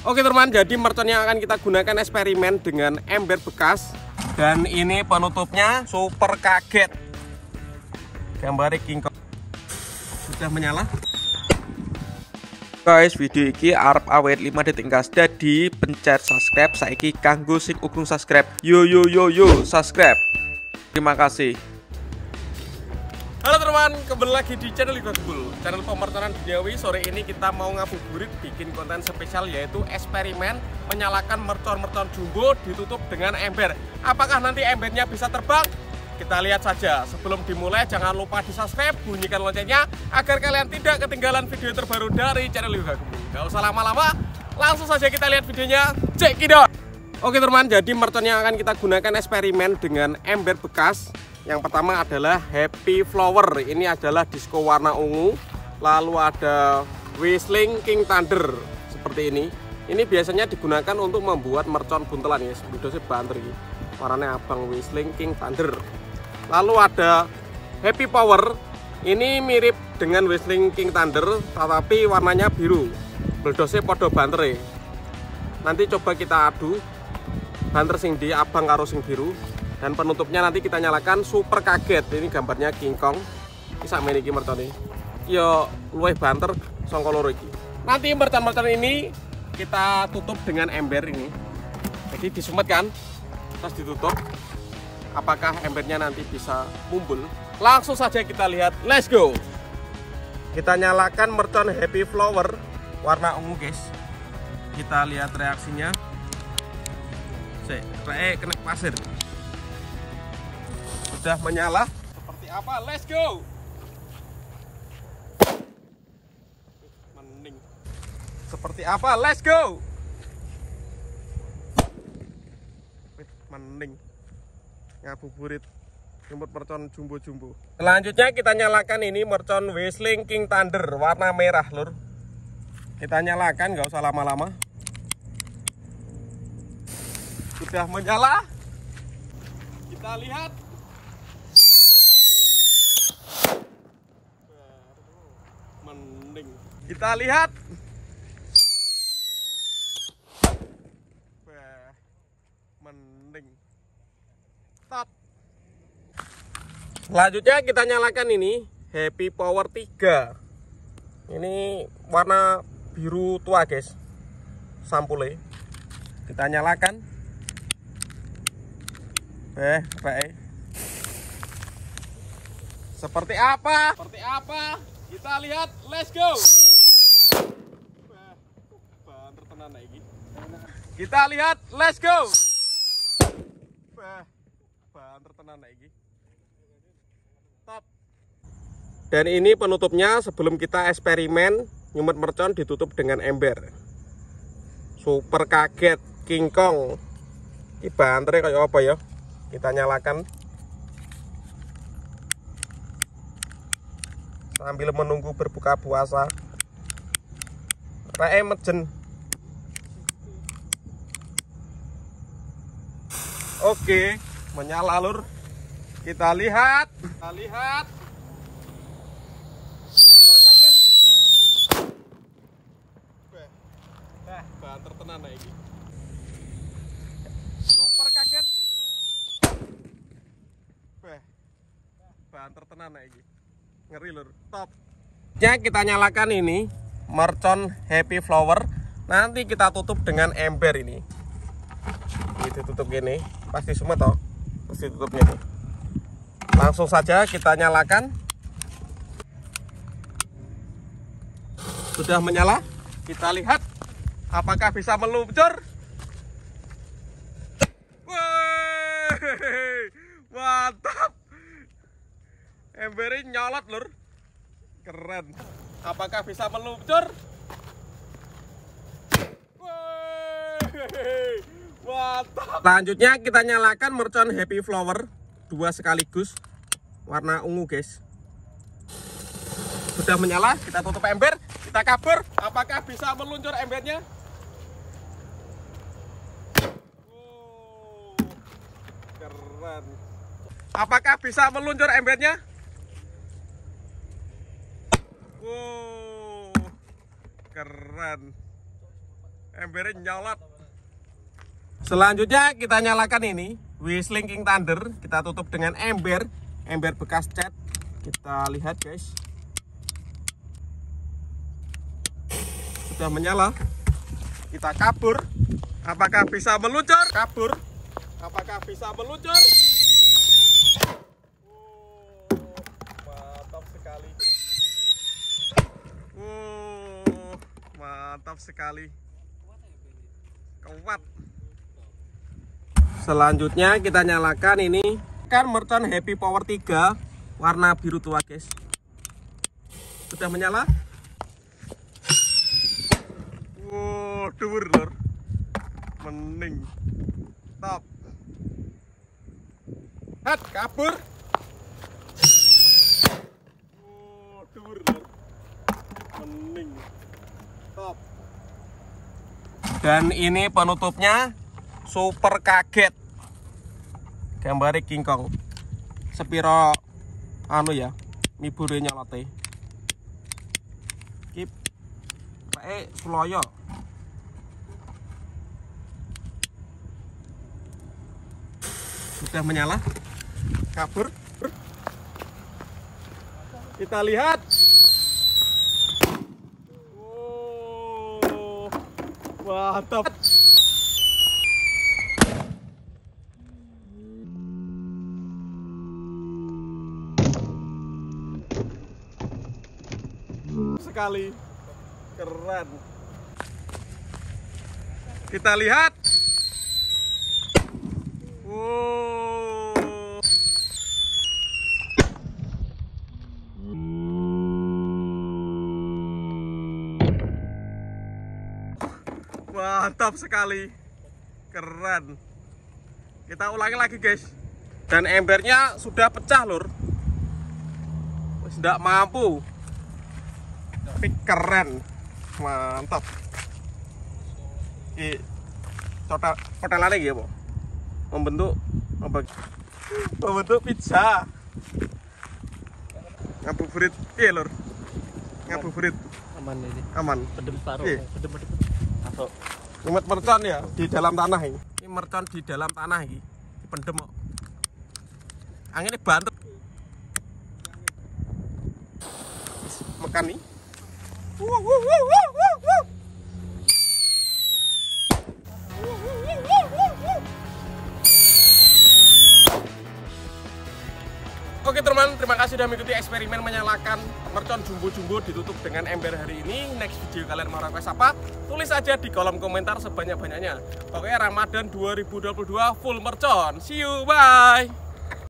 Oke teman, jadi mercon yang akan kita gunakan eksperimen dengan ember bekas. Dan ini penutupnya super kaget. Gambarnya King Kong. Sudah menyala. Guys, video ini arep awet 5 detik gas. Jadi pencet subscribe saiki kanggo sing ukung subscribe. Yo subscribe. Terima kasih. Halo teman, kembali lagi di channel Ligabul, channel pemertonan duniawi. Sore ini kita mau ngabuburit bikin konten spesial, yaitu eksperimen menyalakan mercon-mercon jumbo ditutup dengan ember. Apakah nanti embernya bisa terbang? Kita lihat saja. Sebelum dimulai, jangan lupa di subscribe, bunyikan loncengnya agar kalian tidak ketinggalan video terbaru dari channel Ligabul. Gak usah lama-lama, langsung saja kita lihat videonya. Check it out. Oke teman, jadi mercon yang akan kita gunakan eksperimen dengan ember bekas. Yang pertama adalah Happy Flower. Ini adalah disco warna ungu. Lalu ada Whistling King Thunder seperti ini. Ini biasanya digunakan untuk membuat mercon buntelan ya. Sebetulnya banter ini. Warnanya abang, Whistling King Thunder. Lalu ada Happy Power. Ini mirip dengan Whistling King Thunder, tetapi warnanya biru. Beldosnya podo banter ya. Nanti coba kita adu banter sing di abang karo sing biru. Dan penutupnya nanti kita nyalakan super kaget. Ini gambarnya King Kong. Ini sama ini mercon ini. Yo luwih banter songko loro iki. Nanti mercon-mercon ini kita tutup dengan ember ini. Jadi disumet kan, terus ditutup. Apakah embernya nanti bisa mumbul? Langsung saja kita lihat. Let's go. Kita nyalakan mercon Happy Flower warna ungu guys. Kita lihat reaksinya. Kena pasir. Sudah menyala seperti apa? Let's go. Mending seperti apa? Let's go. Mending ngabuburit jemput mercon jumbo-jumbo. Selanjutnya kita nyalakan ini mercon Whistling King Thunder warna merah lur. Kita nyalakan, nggak usah lama-lama. Sudah menyala. Kita lihat. Mending kita lihat. Mending top. Selanjutnya kita nyalakan ini Happy Power 3. Ini warna biru tua guys, sampulnya. Kita nyalakan. Seperti apa? Seperti apa? Kita lihat, let's go. Banter tenan lagi. Kita lihat, let's go. Banter tenan lagi. Top. Dan ini penutupnya sebelum kita eksperimen nyumet mercon ditutup dengan ember. Super kaget King Kong. Ini banternya kayak apa ya? Kita nyalakan. Sambil menunggu berbuka puasa. Mejen. Oke, menyala lur. Kita lihat. Kita lihat. Super kaget. Banter tenan lagi. Super kaget. Banter tenan lagi. Ngeri lur, top. Ya, kita nyalakan ini mercon Happy Flower. Nanti kita tutup dengan ember ini. Itu tutup gini, pasti semua toh. Pasti tutupnya nih. Langsung saja kita nyalakan. Sudah menyala. Kita lihat apakah bisa meluncur. Wih, mantap. Embernya nyolot lur. Keren. Apakah bisa meluncur? Wih, mantap. Selanjutnya kita nyalakan mercon Happy Flower 2 sekaligus warna ungu guys. Sudah menyala, kita tutup ember, kita kabur. Apakah bisa meluncur embernya? Keren. Apakah bisa meluncur embernya? Wow, keren. Embernya nyolot. Selanjutnya kita nyalakan ini Whistling King Thunder. Kita tutup dengan ember bekas cat. Kita lihat guys, sudah menyala. Kita kabur. Apakah bisa meluncur? Kabur. Apakah bisa meluncur? Mantap sekali. Mantap sekali. Kuat. Selanjutnya kita nyalakan ini kan Mercon Happy Power 3 warna biru tua guys. Sudah menyala. Dhuwur lur. Mening. Top. Hat kabur. Dhuwur lur. Mening. Top. Dan ini penutupnya super kaget. Gambarnya King Kong. Sepiro anu ya, mibure nyolote. Iki pae Suloyo. Sudah menyala. Kabur. Kita lihat. Mantap. Sekali. Keren. Kita lihat. Mantap sekali. Keren. Kita ulangi lagi guys. Dan embernya sudah pecah lur. Tidak mampu. Tapi keren. Mantap. Ini kotelannya gitu ya, membentuk pizza. Ngabuburit iya lur. Ngabuburit aman ini. Aman. Pedem paruh. Pedem. Masuk. Ini mercon ya di dalam tanah ini. Ini mercon di dalam tanah ini. Dipendem kok. Anginnya bantet. Mekan nih. Oke teman, terima kasih sudah mengikuti eksperimen menyalakan mercon jumbo-jumbo ditutup dengan ember hari ini. Next video kalian mau request apa? Tulis aja di kolom komentar sebanyak-banyaknya. Pokoknya Ramadan 2022 full mercon. See you, bye!